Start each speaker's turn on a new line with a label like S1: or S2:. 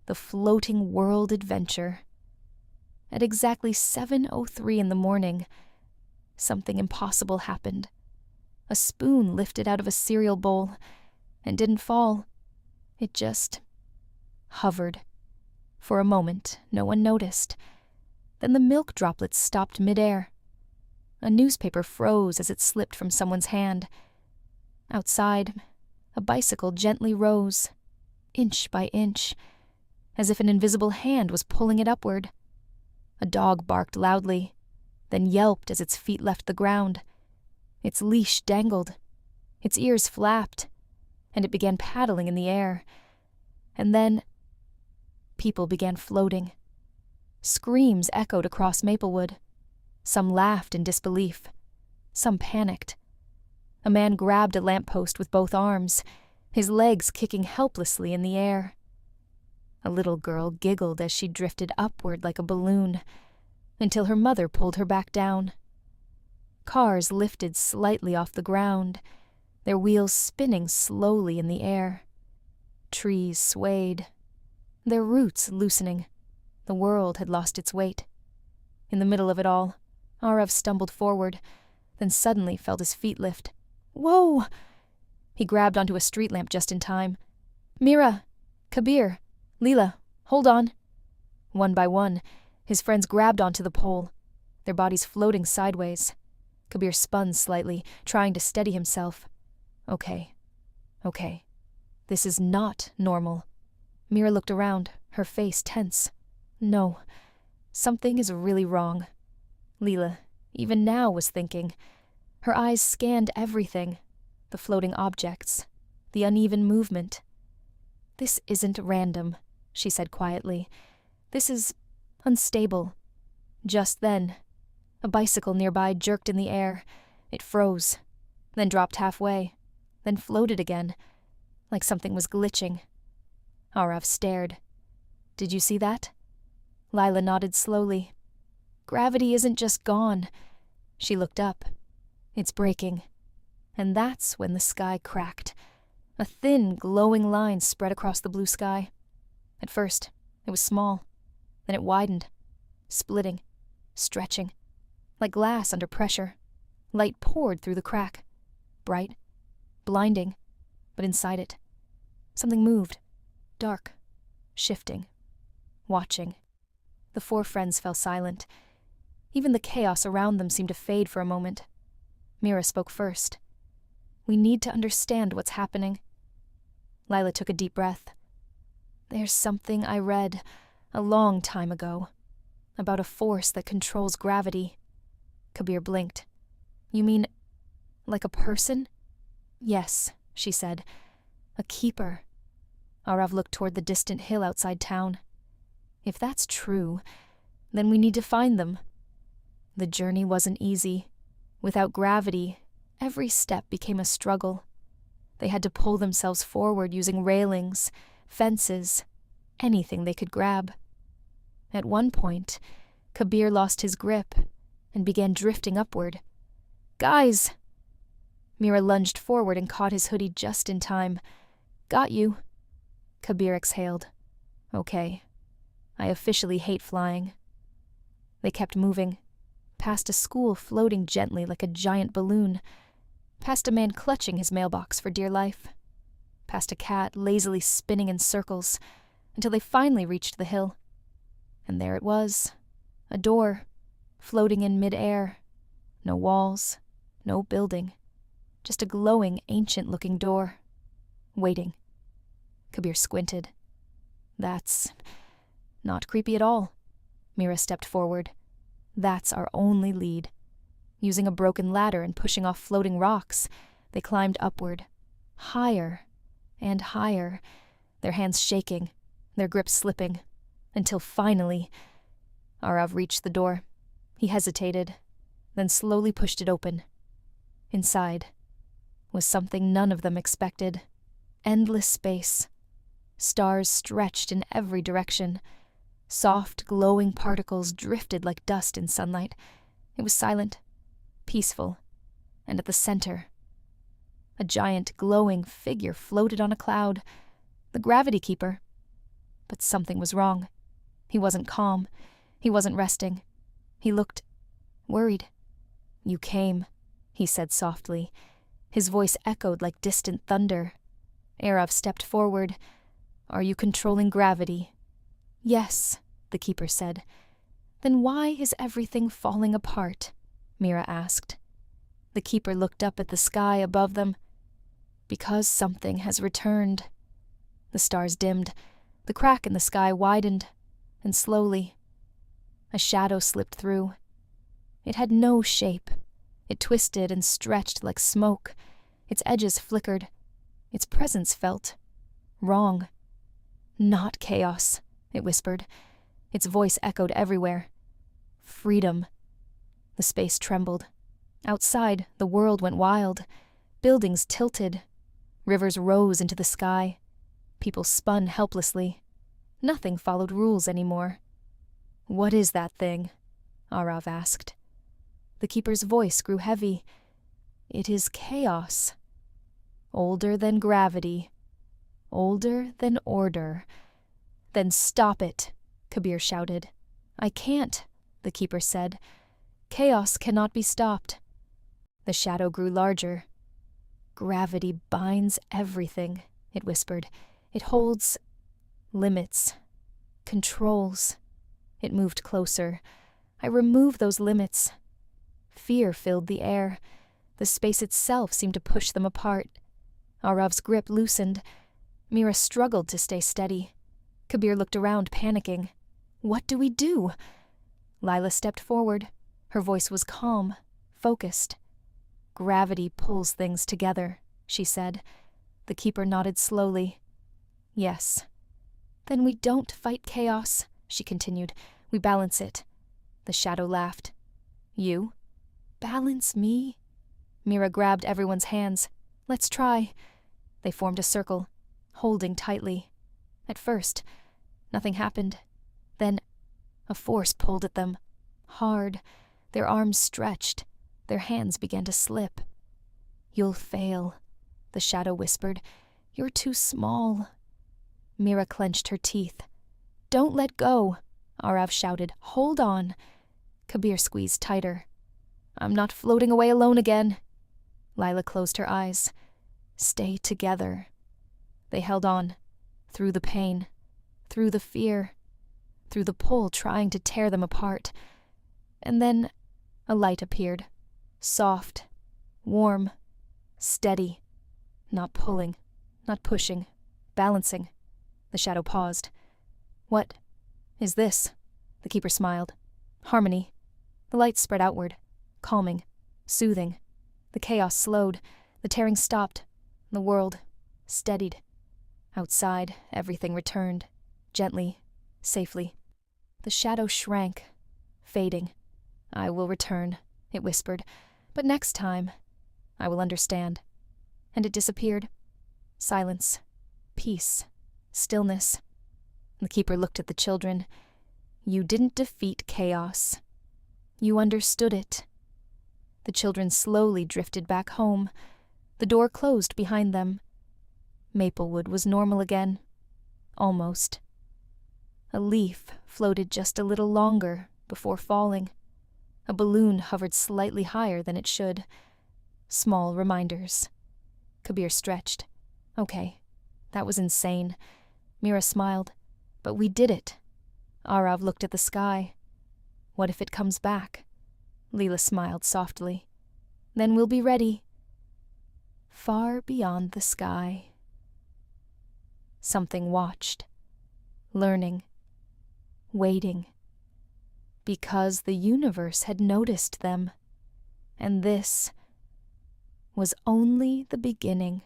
S1: the floating world adventure. At exactly 7:03 in the morning, something impossible happened. A spoon lifted out of a cereal bowl and didn't fall. It just hovered. For a moment, no one noticed. Then the milk droplets stopped midair. A newspaper froze as it slipped from someone's hand. Outside, a bicycle gently rose, inch by inch, as if an invisible hand was pulling it upward. A dog barked loudly, then yelped as its feet left the ground. Its leash dangled, its ears flapped, and it began paddling in the air. And then people began floating. Screams echoed across Maplewood. Some laughed in disbelief. Some panicked. A man grabbed a lamppost with both arms, his legs kicking helplessly in the air. A little girl giggled as she drifted upward like a balloon, until her mother pulled her back down. Cars lifted slightly off the ground, their wheels spinning slowly in the air. Trees swayed, their roots loosening. The world had lost its weight. In the middle of it all, Arav stumbled forward, then suddenly felt his feet lift. Whoa! He grabbed onto a street lamp just in time. Mira! Kabir! Leela! Hold on! One by one, his friends grabbed onto the pole, their bodies floating sideways. Kabir spun slightly, trying to steady himself. Okay. This is not normal. Mira looked around, her face tense. No, something is really wrong. Leela, even now, was thinking. Her eyes scanned everything, the floating objects, the uneven movement. This isn't random, she said quietly. This is unstable. Just then, a bicycle nearby jerked in the air. It froze, then dropped halfway, then floated again, like something was glitching. Arav stared. Did you see that? Lila nodded slowly. Gravity isn't just gone. She looked up. It's breaking. And that's when the sky cracked. A thin, glowing line spread across the blue sky. At first, it was small. Then it widened, splitting, stretching, like glass under pressure. Light poured through the crack. Bright, blinding, but inside it, something moved. Dark, shifting, watching. The four friends fell silent. Even the chaos around them seemed to fade for a moment. Mira spoke first. We need to understand what's happening. Lila took a deep breath. There's something I read a long time ago about a force that controls gravity. Kabir blinked. You mean like a person? Yes, she said. A keeper. Arav looked toward the distant hill outside town. If that's true, then we need to find them. The journey wasn't easy. Without gravity, every step became a struggle. They had to pull themselves forward using railings, fences, anything they could grab. At one point, Kabir lost his grip and began drifting upward. Guys! Mira lunged forward and caught his hoodie just in time. Got you. Kabir exhaled. Okay. I officially hate flying. They kept moving, past a school floating gently like a giant balloon, past a man clutching his mailbox for dear life, past a cat lazily spinning in circles, until they finally reached the hill. And there it was, a door, floating in mid-air. No walls, no building, just a glowing, ancient-looking door. Waiting. Kabir squinted. That's not creepy at all. Mira stepped forward. That's our only lead. Using a broken ladder and pushing off floating rocks, they climbed upward, higher and higher, their hands shaking, their grip slipping, until finally, Arav reached the door. He hesitated, then slowly pushed it open. Inside was something none of them expected. Endless space. Stars stretched in every direction. Soft, glowing particles drifted like dust in sunlight. It was silent, peaceful, and at the center, a giant glowing figure floated on a cloud. The Gravity Keeper. But something was wrong. He wasn't calm. He wasn't resting. He looked worried. "You came," he said softly. His voice echoed like distant thunder. Arav stepped forward. "Are you controlling gravity?" "Yes," the keeper said. "Then why is everything falling apart?" Mira asked. The keeper looked up at the sky above them. "Because something has returned." The stars dimmed. The crack in the sky widened, and slowly, a shadow slipped through. It had no shape. It twisted and stretched like smoke. Its edges flickered. Its presence felt wrong. "Not chaos," it whispered. Its voice echoed everywhere. "Freedom." The space trembled. Outside, the world went wild. Buildings tilted. Rivers rose into the sky. People spun helplessly. Nothing followed rules anymore. "What is that thing?" Arav asked. The keeper's voice grew heavy. "It is chaos. Older than gravity. Older than order." "Then stop it," Kabir shouted. "I can't," the keeper said. "Chaos cannot be stopped." The shadow grew larger. "Gravity binds everything," it whispered. "It holds limits, controls." It moved closer. I removed those limits. Fear filled the air. The space itself seemed to push them apart. Arav's grip loosened. Mira struggled to stay steady. Kabir looked around, panicking. "What do we do?" Lila stepped forward. Her voice was calm, focused. "Gravity pulls things together," she said. The keeper nodded slowly. "Yes." "Then we don't fight chaos," she continued. "We balance it." The shadow laughed. "You? Balance me?" Mira grabbed everyone's hands. "Let's try." They formed a circle, holding tightly. At first, nothing happened. Then, a force pulled at them. Hard. Their arms stretched. Their hands began to slip. "You'll fail," the shadow whispered. "You're too small." Mira clenched her teeth. "Don't let go," Arav shouted. "Hold on." Kabir squeezed tighter. "I'm not floating away alone again." Lila closed her eyes. "Stay together." They held on, through the pain, through the fear, through the pull trying to tear them apart. And then a light appeared, soft, warm, steady, not pulling, not pushing, balancing. The shadow paused. "What is this?" The keeper smiled. "Harmony." The light spread outward, calming, soothing. The chaos slowed. The tearing stopped. The world steadied. Outside, everything returned, gently, safely. The shadow shrank, fading. "I will return," it whispered, "but next time, I will understand." And it disappeared. Silence, peace, stillness. The keeper looked at the children. "You didn't defeat chaos. You understood it." The children slowly drifted back home. The door closed behind them. Maplewood was normal again. Almost. A leaf floated just a little longer before falling. A balloon hovered slightly higher than it should. Small reminders. Kabir stretched. "Okay, that was insane." Mira smiled. "But we did it." Arav looked at the sky. "What if it comes back?" Leela smiled softly. "Then we'll be ready." Far beyond the sky. Something watched, learning, waiting. Because the universe had noticed them. And this was only the beginning.